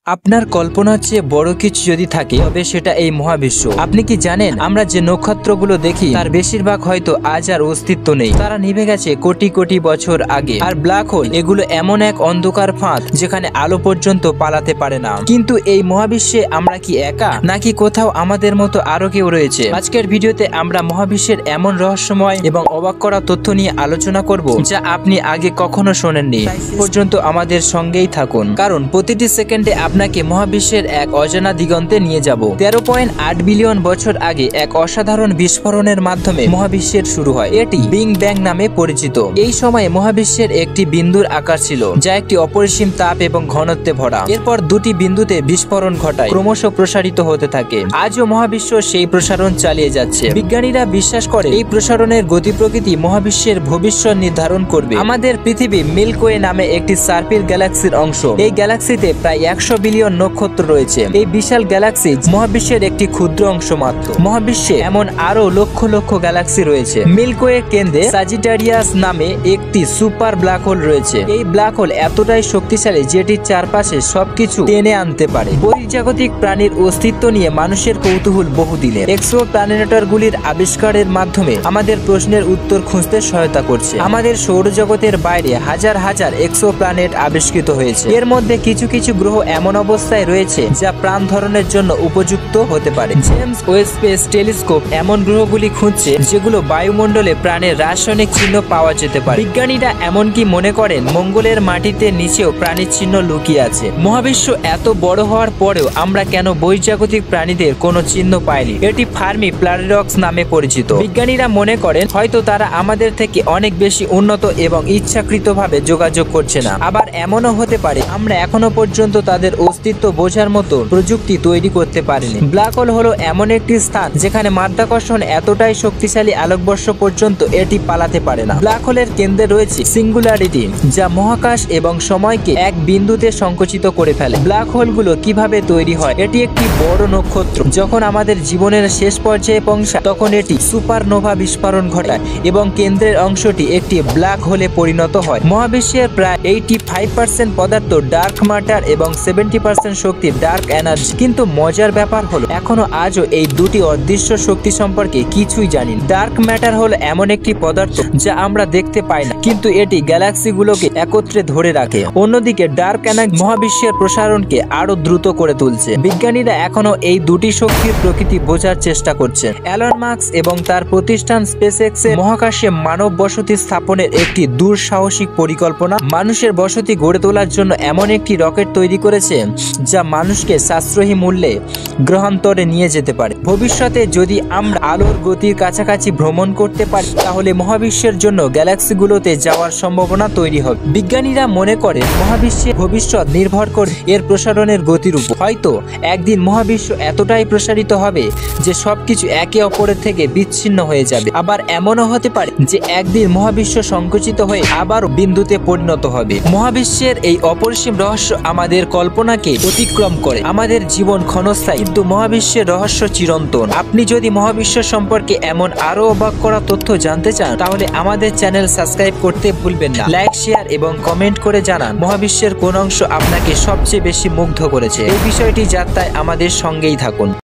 আপনার কল্পনার চেয়ে বড় কিছু যদি থাকে তবে সেটা এই মহাবিশ্ব। আপনি কি জানেন আমরা যে নক্ষত্রগুলো দেখি তার বেশিরভাগ হয়তো আজ আর অস্তিত্ব নেই, তারা নিভে গেছে কোটি কোটি বছর আগে। আর ব্ল্যাক হোল এগুলো এমন এক অন্ধকার ফাঁদ যেখানে আলো পর্যন্ত পালাতে পারে না। কিন্তু এই মহাবিশ্বে আমরা কি একা, নাকি কোথাও আমাদের মতো আরো কেউ রয়েছে? আজকের ভিডিওতে আমরা মহাবিশ্বের এমন রহস্যময় এবং অবাক করা তথ্য নিয়ে আলোচনা করব যা আপনি আগে কখনো শোনেননি। পর্যন্ত আমাদের সঙ্গেই থাকুন, কারণ প্রতিটি সেকেন্ডে আপনাকে মহাবিশ্বের এক অজানা দিগন্তে নিয়ে যাব। 13.8 বিলিয়ন বছর আগে এক অসাধারণ বিস্ফোরণের মাধ্যমে মহাবিশ্বের শুরু হয়। এটি বিগ ব্যাং নামে পরিচিত। এই সময়ে মহাবিশ্বের একটি বিন্দুর আকার ছিল যা একটি অপরিসীম তাপ এবং ঘনত্বে ভরা। এরপর দুটি বিন্দুতে বিস্ফোরণ ঘটায়, ক্রমশ প্রসারিত হতে থাকে। আজও মহাবিশ্ব সেই প্রসারণ চালিয়ে যাচ্ছে। বিজ্ঞানীরা বিশ্বাস করে এই প্রসারণের গতি প্রকৃতি মহাবিশ্বের ভবিষ্যৎ নির্ধারণ করবে। আমাদের পৃথিবী মিল্কওয়ে নামে একটি সার্পিল গ্যালাক্সির অংশ। এই গ্যালাক্সিতে প্রায় 100 বিলিয়ন নক্ষত্র রয়েছে। এই বিশাল গ্যালাক্সি মহাবিশ্বের একটি ক্ষুদ্র অংশ মাত্র। মহাবিশ্বে এমন আরো লক্ষ লক্ষ গ্যালাক্সি রয়েছে। মিল্কওয়ে কেন্দ্রে সাজিটারিয়াস নামে একটি সুপার ব্ল্যাক হোল রয়েছে। এই ব্ল্যাক হোল এতটাই শক্তিশালী যেটির চারপাশে সবকিছু টেনে আনতে পারে। বহির্জাগতিক প্রাণীর অস্তিত্ব নিয়ে মানুষের কৌতূহল বহুদিনের। এক্সো প্ল্যানেটর গুলির আবিষ্কারের মাধ্যমে আমাদের প্রশ্নের উত্তর খুঁজতে সহায়তা করছে। আমাদের সৌরজগতের বাইরে হাজার হাজার এক্সো প্ল্যানেট আবিষ্কৃত হয়েছে। এর মধ্যে কিছু কিছু গ্রহ এমন অবস্থায় রয়েছে যা প্রাণ ধারণের জন্য উপযুক্ত হতে পারে। জেমস ওয়েব স্পেস টেলিস্কোপ এমন গ্রহগুলি খুঁজছে যেগুলো বায়ুমণ্ডলে প্রাণের রাসায়নিক চিহ্ন পাওয়া যেতে পারে। বিজ্ঞানীরা এমনকি মনে করেন মঙ্গলের মাটিতে নিচেও প্রাণীর চিহ্ন লুকিয়ে আছে। মহাবিশ্ব এত বড় হওয়ার পরেও আমরা কেন বহির্জাগতিক প্রাণীদের কোনো চিহ্ন পাইনি? এটি ফার্মি প্যারাডক্স নামে পরিচিত। বিজ্ঞানীরা মনে করেন হয়তো তারা আমাদের থেকে অনেক বেশি উন্নত এবং ইচ্ছাকৃতভাবে যোগাযোগ করছে না। আবার এমনও হতে পারে আমরা এখনো পর্যন্ত তাদের অস্তিত্ব বোঝার মতো প্রযুক্তি তৈরি করতে পারেনি। ব্ল্যাক হোল হলো এমন একটি স্থান যেখানে মাধ্যাকর্ষণ এতটাই শক্তিশালী আলোকবর্ষ পর্যন্ত এটি পালাতে পারে না। ব্ল্যাক হোলের কেন্দ্রে রয়েছে সিঙ্গুলারিটি, যা মহাকাশ এবং সময়কে এক বিন্দুতে সংকুচিত করে ফেলে। ব্ল্যাক হোলগুলো কিভাবে তৈরি হয়? এটি একটি বড় নক্ষত্র যখন আমাদের জীবনের শেষ পর্যায়ে পৌঁছায় তখন এটি সুপারনোভা বিস্ফোরণ ঘটায় এবং কেন্দ্রের অংশটি একটি ব্ল্যাক হোলে পরিণত হয়। মহাবিশ্বের প্রায় 85% পদার্থ ডার্ক ম্যাটার এবং 70% শক্তি ডার্ক এনার্জি। কিন্তু মজার ব্যাপার হলো এখনো আজও এই দুটি অদৃশ্য শক্তি সম্পর্কে কিছুই জানি না। ডার্ক ম্যাটার হলো এমন একটি পদার্থ যা আমরা দেখতে পাই না, কিন্তু এটি গ্যালাক্সিগুলোকে একত্রে ধরে রাখে। অন্যদিকে ডার্ক এনার্জি মহাবিশ্বের প্রসারণকে আরো দ্রুত করে তুলছে। বিজ্ঞানীরা এখনো এই দুটি শক্তির প্রকৃতি বোঝার চেষ্টা করছেন। এলন মাস্ক এবং তার প্রতিষ্ঠান স্পেসএক্স মহাকাশে মানব বসতি স্থাপনের একটি দুঃসাহসিক পরিকল্পনা। মানুষের বসতি গড়ে তোলার জন্য এমন একটি রকেট তৈরি করেছে যা মানুষকে সাশ্রয়ী মূল্যে গ্রহান্তরে নিয়ে যেতে পারে। ভবিষ্যতে যদি আমরা আলোর গতির কাছাকাছি ভ্রমণ করতে পারি তাহলে মহাবিশ্বের জন্য গ্যালাক্সিগুলোতে যাওয়ার সম্ভাবনা তৈরি হবে। বিজ্ঞানীরা মনে করে মহাবিশ্বের ভবিষ্যৎ নির্ভর করে এর প্রসারণের গতির উপর। হয়তো একদিন মহাবিশ্ব এতটাই প্রসারিত হবে যে সবকিছু একে অপরের থেকে বিচ্ছিন্ন হয়ে যাবে। আবার এমনও হতে পারে যে একদিন মহাবিশ্ব সংকুচিত হয়ে আবারও বিন্দুতে পরিণত হবে। মহাবিশ্বের এই অপরিসীম রহস্য আমাদের কল্পনাকে অতিক্রম করে। আমাদের জীবন ক্ষণস্থায়ী, কিন্তু মহাবিশ্বের রহস্য চিরন্তন। আপনি যদি মহাবিশ্ব সম্পর্কে এমন আরো অবাক করা তথ্য জানতে চান তাহলে আমাদের চ্যানেল সাবস্ক্রাইব করতে ভুলবেন না। লাইক, শেয়ার এবং কমেন্ট করে জানান মহাবিশ্বের কোন অংশ আপনাকে সবচেয়ে বেশি মুগ্ধ করেছে। এই বিষয়টি যাত্রায় আমাদের সঙ্গেই থাকুন।